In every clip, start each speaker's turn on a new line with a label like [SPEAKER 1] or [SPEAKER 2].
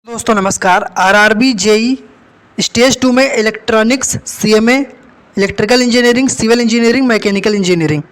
[SPEAKER 1] दोस्तों नमस्कार। RRB JE stage 2 में electronics, CMA, electrical engineering, civil engineering, mechanical engineering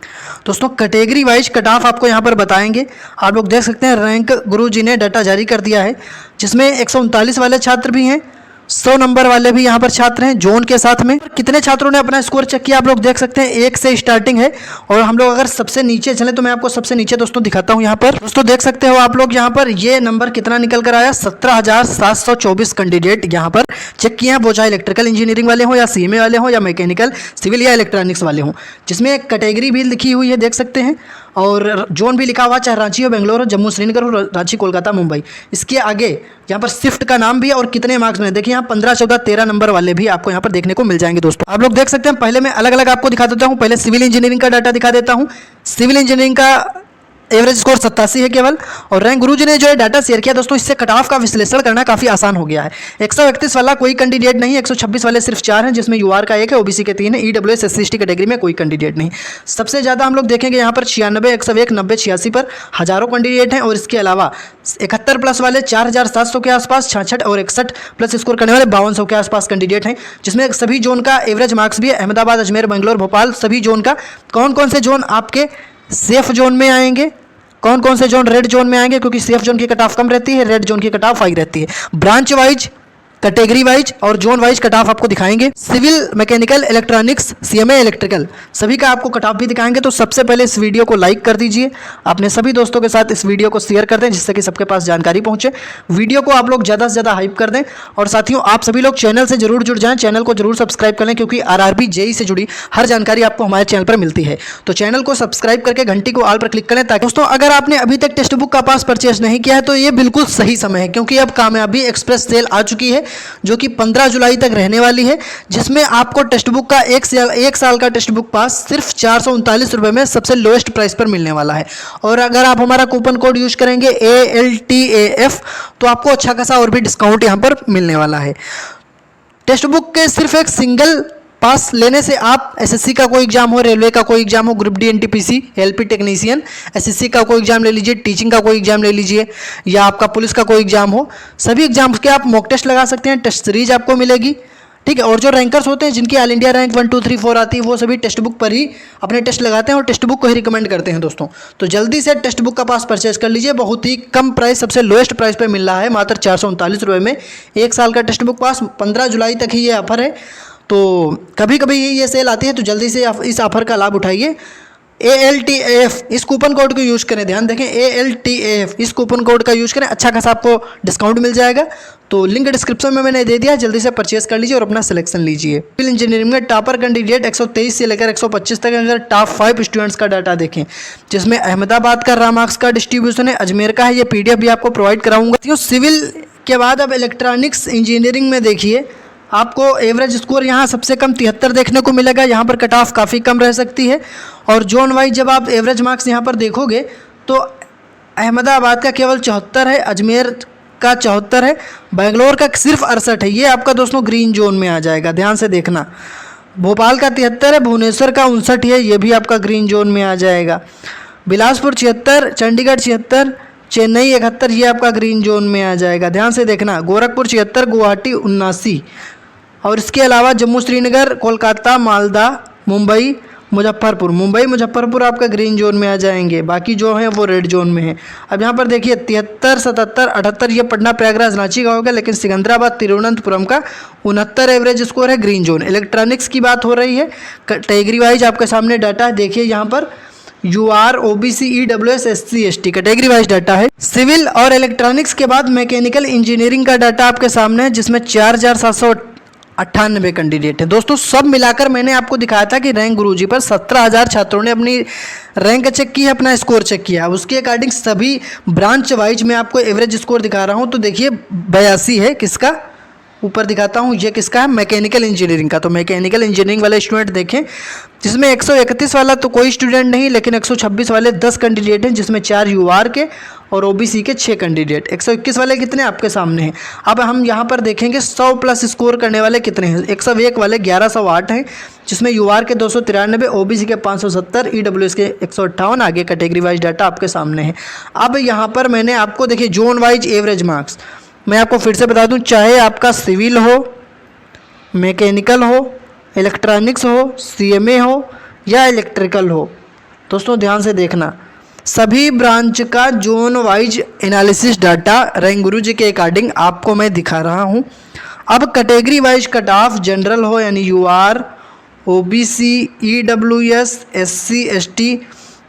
[SPEAKER 1] दोस्तों कैटेगरी वाइज कट ऑफ आपको यहाँ पर बताएंगे। आप लोग देख सकते हैं रैंक गुरुजी ने डाटा जारी कर दिया है, जिसमें 139 वाले छात्र भी हैं, 100 नंबर वाले भी यहाँ पर छात्र हैं जोन के साथ में। कितने छात्रों ने अपना स्कोर चेक किया आप लोग देख सकते हैं, 1 से स्टार्टिंग है। और हम लोग अगर सबसे नीचे चलें तो मैं आपको सबसे नीचे दोस्तों दिखाता हूँ। यहाँ पर दोस्तों देख सकते हो आप लोग यहाँ पर ये नंबर कितना निकल कर आया, 17,724 कैंडिडेट यहाँ पर चेक किए हैं, वो चाहे इलेक्ट्रिकल इंजीनियरिंग वाले हों या सीएमए वाले हों या मैकेनिकल, सिविल या इलेक्ट्रॉनिक्स वाले हों, जिसमें एक कैटेगरी भी लिखी हुई है देख सकते हैं, और जोन भी लिखा हुआ, चाहे रांची हो, बेंगलोर हो, जम्मू श्रीनगर हो, रांची कोलकाता मुंबई। इसके आगे यहाँ पर शिफ्ट का नाम भी है और कितने मार्क्स में। देखिए यहाँ 15, 14, 13 नंबर वाले भी आपको यहाँ पर देखने को मिल जाएंगे दोस्तों। आप लोग देख सकते हैं, पहले मैं अलग अलग आपको दिखा देता हूँ। पहले सिविल इंजीनियरिंग का डाटा दिखा देता हूँ। सिविल इंजीनियरिंग का एवरेज स्कोर 87 है केवल, और रैंक गुरुजी ने जो है डाटा शेयर किया दोस्तों, इससे कट ऑफ का विश्लेषण करना काफ़ी आसान हो गया है। 131 वाला कोई कैंडिडेट नहीं, 126 वाले सिर्फ 4 हैं, जिसमें यूआर का 1 है, ओबीसी के 3 है, ईडब्ल्यूएस एससी एसटी कैटेगरी में कोई कैंडिडेट नहीं। सबसे ज़्यादा हम लोग देखेंगे यहाँ पर 96, 101, 90, 86 पर हज़ारों कैंडिडेट हैं, और इसके अलावा 71 प्लस वाले 4,700 के आसपास, 66 और 61 प्लस स्कोर करने वाले 5200 के आसपास कैंडिडेट हैं, जिसमें सभी जोन का एवरेज मार्क्स भी है। अहमदाबाद, अजमेर, बेंगलोर, भोपाल, सभी जोन का। कौन कौन से जोन आपके सेफ जोन में आएंगे, कौन कौन से जोन रेड जोन में आएंगे, क्योंकि सेफ जोन की कट ऑफ कम रहती है, रेड जोन की कट ऑफ हाई रहती है। ब्रांच वाइज, कैटेगरी वाइज और जोन वाइज कट ऑफ आपको दिखाएंगे। Civil, mechanical, electronics, CMA, electrical सभी का आपको कट ऑफ भी दिखाएंगे। तो सबसे पहले इस वीडियो को लाइक कर दीजिए, अपने सभी दोस्तों के साथ इस वीडियो को शेयर कर दें, जिससे कि सबके पास जानकारी पहुंचे। वीडियो को आप लोग ज़्यादा से ज़्यादा हाइप कर दें, और साथियों आप सभी लोग चैनल से जरूर जुड़ जाएं, चैनल को जरूर सब्सक्राइब कर लें, क्योंकि आरआरबी जेई से जुड़ी हर जानकारी आपको हमारे चैनल पर मिलती है। तो चैनल को सब्सक्राइब करके घंटी को ऑल पर क्लिक करें, ताकि दोस्तों अगर आपने अभी तक टेक्स्ट बुक का पास परचेज नहीं किया है तो ये बिल्कुल सही समय है, क्योंकि अब कामयाबी एक्सप्रेस सेल आ चुकी है, जो कि 15 जुलाई तक रहने वाली है, जिसमें आपको टेक्स्ट बुक का एक साल का टेक्स्ट बुक पास सिर्फ 439 रुपये में सबसे लोएस्ट प्राइस पर मिलने वाला है। और अगर आप हमारा कूपन कोड यूज करेंगे ALTAF तो आपको अच्छा खासा और भी डिस्काउंट यहाँ पर मिलने वाला है। टेक्स्ट बुक के सिर्फ एक सिंगल पास लेने से आप एसएससी का कोई एग्जाम हो, रेलवे का कोई एग्जाम हो, group D NTPC, LP technician, SSC का कोई एग्जाम ले लीजिए, टीचिंग का कोई एग्जाम ले लीजिए, या आपका पुलिस का कोई एग्जाम हो, सभी एग्जाम्स के आप मॉक टेस्ट लगा सकते हैं, टेस्ट सीरीज आपको मिलेगी, ठीक है। और जो रैंकर्स होते हैं, जिनकी ऑल इंडिया रैंक 1, 2, 3, 4 आती है, वो सभी टेक्स्ट बुक पर ही अपने टेस्ट लगाते हैं और टेक्स्ट बुक को ही रिकमेंड करते हैं दोस्तों। तो जल्दी से टेक्स्ट बुक का पास परचेज कर लीजिए, बहुत ही कम प्राइस, सबसे लोएस्ट प्राइस पे मिल रहा है, मात्र 439 रुपये में 1 साल का टेक्स्ट बुक पास। 15 जुलाई तक ही ये ऑफर है, तो कभी कभी ये सेल आती है, तो जल्दी से इस ऑफर का लाभ उठाइए। ALTAF इस कूपन कोड को यूज़ करें, ध्यान देखें, ALTAF इस कूपन कोड का यूज़ करें, अच्छा खासा आपको डिस्काउंट मिल जाएगा। तो लिंक डिस्क्रिप्शन में मैंने दे दिया, जल्दी से परचेस कर लीजिए और अपना सिलेक्शन लीजिए। सिविल इंजीनियरिंग में टॉपर कैंडिडेट 123 से लेकर 125 तक, अगर टॉप 5 स्टूडेंट्स का डाटा देखें, जिसमें अहमदाबाद का रॉ मार्क्स का डिस्ट्रीब्यूशन है, अजमेर का है, ये PDF भी आपको प्रोवाइड कराऊंगा। सिविल के बाद अब इलेक्ट्रॉनिक्स इंजीनियरिंग में देखिए, आपको एवरेज स्कोर यहाँ सबसे कम 73 देखने को मिलेगा, यहाँ पर कट ऑफ काफ़ी कम रह सकती है। और जोन वाइज जब आप एवरेज मार्क्स यहाँ पर देखोगे तो अहमदाबाद का केवल 74 है, अजमेर का 74 है, बेंगलोर का सिर्फ 68 है, ये आपका दोस्तों ग्रीन जोन में आ जाएगा, ध्यान से देखना। भोपाल का 73 है, भुवनेश्वर का 59 है, ये भी आपका ग्रीन जोन में आ जाएगा। बिलासपुर 76, चंडीगढ़ 76, चेन्नई 71, ये आपका ग्रीन जोन में आ जाएगा, ध्यान से देखना। गोरखपुर 76, गुवाहाटी 79, और इसके अलावा जम्मू श्रीनगर, कोलकाता, मालदा, मुंबई, मुजफ्फरपुर आपका ग्रीन जोन में आ जाएंगे, बाकी जो हैं वो रेड जोन में है। अब यहाँ पर देखिए 73, 77, 78 ये पटना, प्रयागराज, रांची का होगा, लेकिन सिकंदराबाद, तिरुवनंतपुरम का 69 एवरेज स्कोर है, ग्रीन जोन। इलेक्ट्रॉनिक्स की बात हो रही है, कैटेगरी वाइज आपके सामने डाटा देखिए, यहाँ पर UR, OBC, EWS, SC ST category wise data है। सिविल और इलेक्ट्रॉनिक्स के बाद मैकेनिकल इंजीनियरिंग का डाटा आपके सामने है, जिसमें 4,798 कैंडिडेट हैं दोस्तों। सब मिलाकर मैंने आपको दिखाया था कि रैंक गुरुजी पर 17,000 छात्रों ने अपनी रैंक चेक की है, अपना स्कोर चेक किया। उसके अकॉर्डिंग सभी ब्रांच वाइज मैं आपको एवरेज स्कोर दिखा रहा हूँ। तो देखिए 82 है, किसका, ऊपर दिखाता हूँ, ये किसका है, मैकेनिकल इंजीनियरिंग का। तो मैकेनिकल इंजीनियरिंग वाले स्टूडेंट देखें, जिसमें 131 वाला तो कोई स्टूडेंट नहीं, लेकिन 126 वाले 10 कैंडिडेट हैं, जिसमें 4 UR के और OBC के 6 कैंडिडेट। 121 वाले कितने आपके सामने हैं। अब हम यहाँ पर देखेंगे 100 प्लस स्कोर करने वाले कितने हैं। 101 वाले 1108 हैं, जिसमें UR के 293, OBC के 570, EWS के 158। आगे कैटेगरी वाइज डाटा आपके सामने है। अब यहाँ पर मैंने आपको देखिए जोन वाइज एवरेज मार्क्स, मैं आपको फिर से बता दूं, चाहे आपका सिविल हो, मैकेनिकल हो, इलेक्ट्रॉनिक्स हो, सीएमए हो या इलेक्ट्रिकल हो, दोस्तों ध्यान से देखना, सभी ब्रांच का zone wise analysis data rank गुरु जी के अकॉर्डिंग आपको मैं दिखा रहा हूँ। अब category wise cut off general हो यानी UR, OBC, EWS, SC, ST,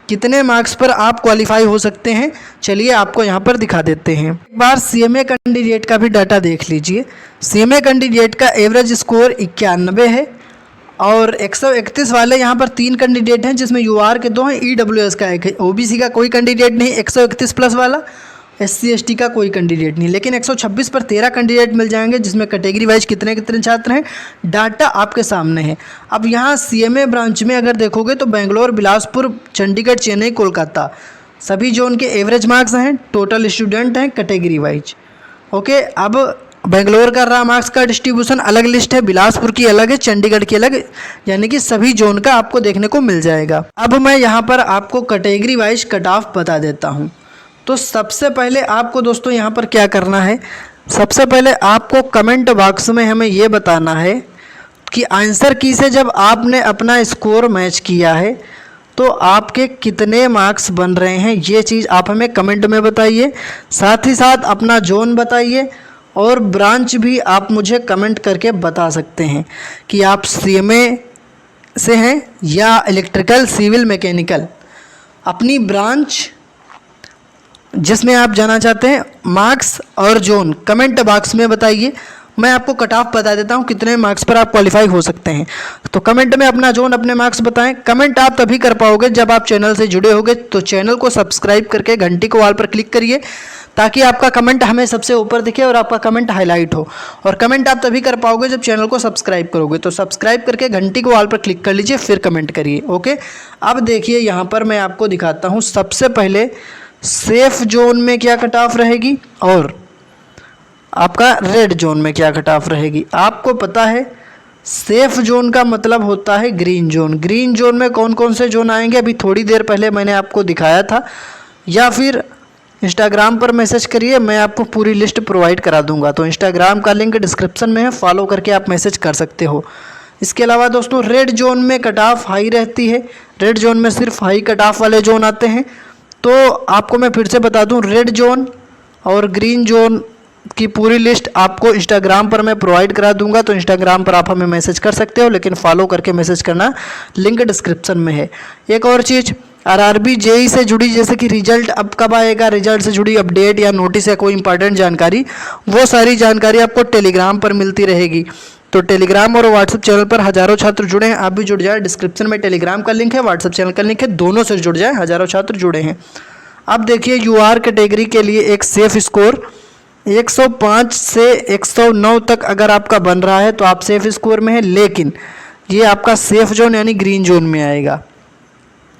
[SPEAKER 1] कितने मार्क्स पर आप क्वालिफाई हो सकते हैं, चलिए आपको यहाँ पर दिखा देते हैं। एक बार सीएमए कैंडिडेट का भी डाटा देख लीजिए। सीएमए कैंडिडेट का एवरेज स्कोर 91 है और 131 वाले यहाँ पर 3 कैंडिडेट हैं, जिसमें यूआर के 2 हैं, ईडब्ल्यूएस का 1 है, ओबीसी का कोई कैंडिडेट नहीं, 131 प्लस वाला, एससी एसटी का कोई कैंडिडेट नहीं, लेकिन 126 पर 13 कैंडिडेट मिल जाएंगे, जिसमें कैटेगरी वाइज कितने कितने छात्र हैं, डाटा आपके सामने है। अब यहाँ सीएमए ब्रांच में अगर देखोगे तो बेंगलोर, बिलासपुर, चंडीगढ़, चेन्नई, कोलकाता, सभी जोन के एवरेज मार्क्स हैं, टोटल स्टूडेंट हैं कैटेगरी वाइज। ओके, अब बेंगलोर का रहा मार्क्स का डिस्ट्रीब्यूशन, अलग लिस्ट है, बिलासपुर की अलग है, चंडीगढ़ की अलग, यानी कि सभी जोन का आपको देखने को मिल जाएगा। अब मैं यहाँ पर आपको कैटेगरी वाइज कट ऑफ बता देता हूँ। तो सबसे पहले आपको दोस्तों यहाँ पर क्या करना है, सबसे पहले आपको कमेंट बॉक्स में हमें ये बताना है कि आंसर की से जब आपने अपना स्कोर मैच किया है तो आपके कितने मार्क्स बन रहे हैं, ये चीज़ आप हमें कमेंट में बताइए। साथ ही साथ अपना जोन बताइए और ब्रांच भी आप मुझे कमेंट करके बता सकते हैं कि आप सीएमए से हैं या इलेक्ट्रिकल, सिविल, मैकेनिकल। अपनी ब्रांच जिसमें आप जाना चाहते हैं, मार्क्स और जोन कमेंट बॉक्स में बताइए। मैं आपको कट ऑफ बता देता हूं कितने मार्क्स पर आप क्वालिफाई हो सकते हैं। तो कमेंट में अपना जोन, अपने मार्क्स बताएं। कमेंट आप तभी कर पाओगे जब आप चैनल से जुड़े होगे, तो चैनल को सब्सक्राइब करके घंटी को ऑल पर क्लिक करिए ताकि आपका कमेंट हमें सबसे ऊपर दिखे और आपका कमेंट हाईलाइट हो। और कमेंट आप तभी कर पाओगे जब चैनल को सब्सक्राइब करोगे, तो सब्सक्राइब करके घंटी को ऑल पर क्लिक कर लीजिए, फिर कमेंट करिए। ओके, अब देखिए यहाँ पर मैं आपको दिखाता हूँ। सबसे पहले सेफ जोन में क्या कट ऑफ रहेगी और आपका रेड जोन में क्या कट ऑफ रहेगी। आपको पता है सेफ जोन का मतलब होता है ग्रीन जोन। ग्रीन जोन में कौन कौन से जोन आएंगे अभी थोड़ी देर पहले मैंने आपको दिखाया था, या फिर इंस्टाग्राम पर मैसेज करिए, मैं आपको पूरी लिस्ट प्रोवाइड करा दूंगा। तो इंस्टाग्राम का लिंक डिस्क्रिप्शन में है, फॉलो करके आप मैसेज कर सकते हो। इसके अलावा दोस्तों रेड जोन में कट ऑफ हाई रहती है। रेड जोन में सिर्फ हाई कट ऑफ वाले जोन आते हैं। तो आपको मैं फिर से बता दूं, रेड जोन और ग्रीन जोन की पूरी लिस्ट आपको इंस्टाग्राम पर मैं प्रोवाइड करा दूंगा। तो इंस्टाग्राम पर आप हमें मैसेज कर सकते हो, लेकिन फॉलो करके मैसेज करना, लिंक डिस्क्रिप्शन में है। एक और चीज़, आरआरबी जेई से जुड़ी, जैसे कि रिजल्ट अब कब आएगा, रिजल्ट से जुड़ी अपडेट या नोटिस या कोई इंपॉर्टेंट जानकारी, वो सारी जानकारी आपको टेलीग्राम पर मिलती रहेगी। तो टेलीग्राम और व्हाट्सएप चैनल पर हज़ारों छात्र जुड़े हैं, आप भी जुड़ जाए। डिस्क्रिप्शन में टेलीग्राम का लिंक है, व्हाट्सएप चैनल का लिंक है, दोनों से जुड़ जाए, हज़ारों छात्र जुड़े हैं। अब देखिए यूआर कैटेगरी के लिए एक सेफ स्कोर 105 से 109 तक अगर आपका बन रहा है तो आप सेफ स्कोर में है, लेकिन ये आपका सेफ जोन यानी ग्रीन जोन में आएगा,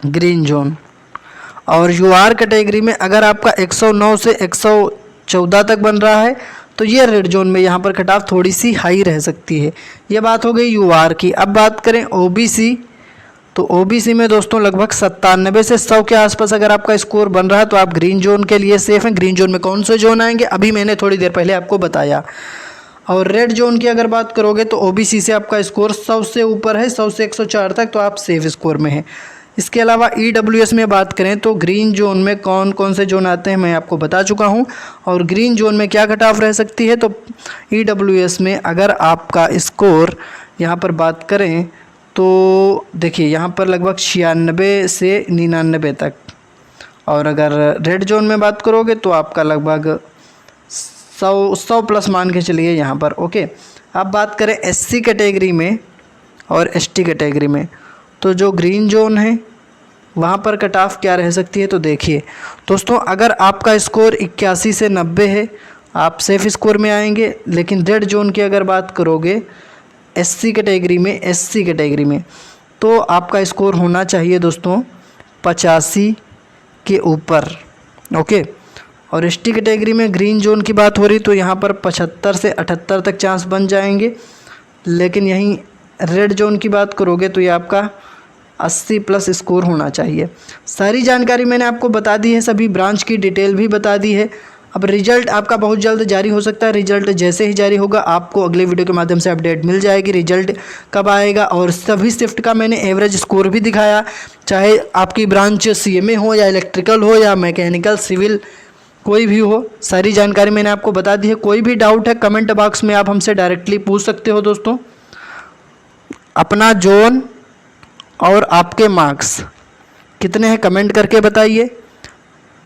[SPEAKER 1] ग्रीन जोन। और यूआर कैटेगरी में अगर आपका 109 से 114 तक बन रहा है तो ये रेड जोन में, यहाँ पर कट ऑफ थोड़ी सी हाई रह सकती है। ये बात हो गई यूआर की। अब बात करें ओबीसी, तो ओबीसी में दोस्तों लगभग 97 से 100 के आसपास अगर आपका स्कोर बन रहा है तो आप ग्रीन जोन के लिए सेफ हैं। ग्रीन जोन में कौन से जोन आएंगे अभी मैंने थोड़ी देर पहले आपको बताया। और रेड जोन की अगर बात करोगे तो ओबीसी से आपका स्कोर 100 से ऊपर है, 100 से 104 तक, तो आप सेफ स्कोर में हैं। इसके अलावा ईडब्ल्यूएस में बात करें तो ग्रीन जोन में कौन कौन से जोन आते हैं मैं आपको बता चुका हूं। और ग्रीन जोन में क्या कट ऑफ रह सकती है, तो ईडब्ल्यूएस में अगर आपका स्कोर यहाँ पर बात करें तो देखिए यहाँ पर लगभग 96 से 99 तक। और अगर रेड जोन में बात करोगे तो आपका लगभग 100 प्लस मान के चलिए यहाँ पर। ओके, अब बात करें एससी कैटेगरी में और एसटी कैटेगरी में, तो जो ग्रीन जोन है वहाँ पर कट ऑफ क्या रह सकती है, तो देखिए दोस्तों अगर आपका स्कोर 81 से 90 है आप सेफ स्कोर में आएंगे। लेकिन रेड जोन की अगर बात करोगे एससी कैटेगरी में तो आपका स्कोर होना चाहिए दोस्तों 85 के ऊपर। ओके, और एसटी कैटेगरी में ग्रीन जोन की बात हो रही तो यहाँ पर 75 से 78 तक चांस बन जाएंगे। लेकिन यहीं रेड जोन की बात करोगे तो ये आपका 80 प्लस स्कोर होना चाहिए। सारी जानकारी मैंने आपको बता दी है, सभी ब्रांच की डिटेल भी बता दी है। अब रिजल्ट आपका बहुत जल्द जारी हो सकता है। रिजल्ट जैसे ही जारी होगा आपको अगले वीडियो के माध्यम से अपडेट मिल जाएगी रिजल्ट कब आएगा। और सभी शिफ्ट का मैंने एवरेज स्कोर भी दिखाया, चाहे आपकी ब्रांच CMA हो या इलेक्ट्रिकल हो या मैकेनिकल सिविल कोई भी हो, सारी जानकारी मैंने आपको बता दी है। कोई भी डाउट है कमेंट बॉक्स में आप हमसे डायरेक्टली पूछ सकते हो दोस्तों। अपना जोन और आपके मार्क्स कितने हैं कमेंट करके बताइए।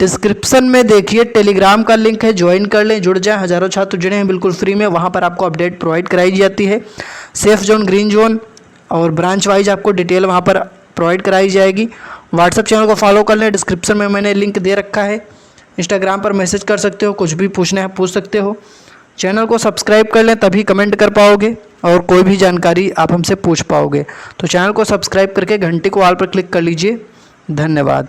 [SPEAKER 1] डिस्क्रिप्शन में देखिए टेलीग्राम का लिंक है, ज्वाइन कर लें, जुड़ जाएं। हज़ारों छात्र जुड़े हैं बिल्कुल फ्री में, वहाँ पर आपको अपडेट प्रोवाइड कराई जाती है। सेफ जोन, ग्रीन जोन और ब्रांच वाइज आपको डिटेल वहाँ पर प्रोवाइड कराई जाएगी। व्हाट्सएप चैनल को फॉलो कर लें, डिस्क्रिप्शन में मैंने लिंक दे रखा है। इंस्टाग्राम पर मैसेज कर सकते हो, कुछ भी पूछना है पूछ सकते हो। चैनल को सब्सक्राइब कर लें तभी कमेंट कर पाओगे और कोई भी जानकारी आप हमसे पूछ पाओगे। तो चैनल को सब्सक्राइब करके घंटी को ऑल पर क्लिक कर लीजिए। धन्यवाद।